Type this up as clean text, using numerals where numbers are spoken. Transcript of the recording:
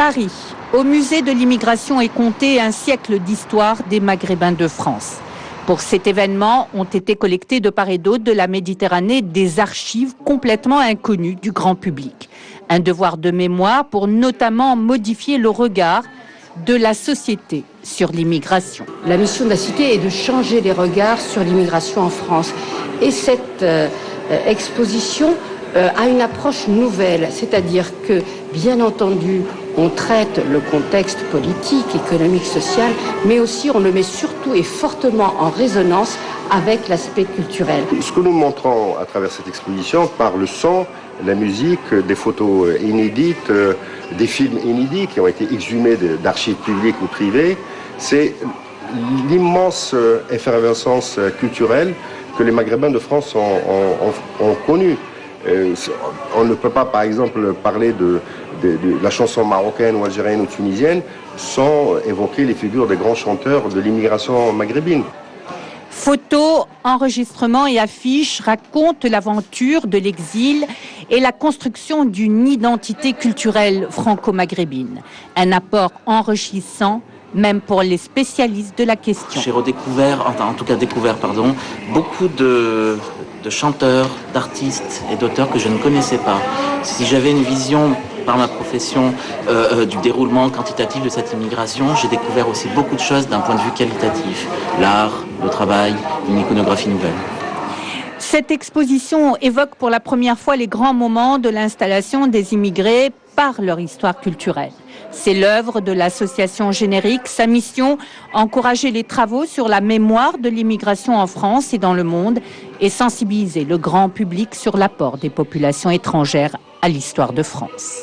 Paris, au musée de l'immigration est compté un siècle d'histoire des Maghrébins de France. Pour cet événement, ont été collectées de part et d'autre de la Méditerranée des archives complètement inconnues du grand public. Un devoir de mémoire pour notamment modifier le regard de la société sur l'immigration. La mission de la Cité est de changer les regards sur l'immigration en France. Et cette exposition a une approche nouvelle, c'est-à-dire que, bien entendu, on traite le contexte politique, économique, social, mais aussi on le met surtout et fortement en résonance avec l'aspect culturel. Ce que nous montrons à travers cette exposition, par le son, la musique, des photos inédites, des films inédits qui ont été exhumés d'archives publiques ou privées, c'est l'immense effervescence culturelle que les Maghrébins de France ont connue. On ne peut pas, par exemple, parler de la chanson marocaine ou algérienne ou tunisienne sans évoquer les figures des grands chanteurs de l'immigration maghrébine. Photos, enregistrements et affiches racontent l'aventure de l'exil et la construction d'une identité culturelle franco-maghrébine. Un apport enrichissant, même pour les spécialistes de la question. J'ai redécouvert, beaucoup de chanteurs, d'artistes et d'auteurs que je ne connaissais pas. Si j'avais une vision par ma profession du déroulement quantitatif de cette immigration, j'ai découvert aussi beaucoup de choses d'un point de vue qualitatif. L'art, le travail, une iconographie nouvelle. Cette exposition évoque pour la première fois les grands moments de l'installation des immigrés par leur histoire culturelle. C'est l'œuvre de l'association Générique. Sa mission, encourager les travaux sur la mémoire de l'immigration en France et dans le monde et sensibiliser le grand public sur l'apport des populations étrangères à l'histoire de France.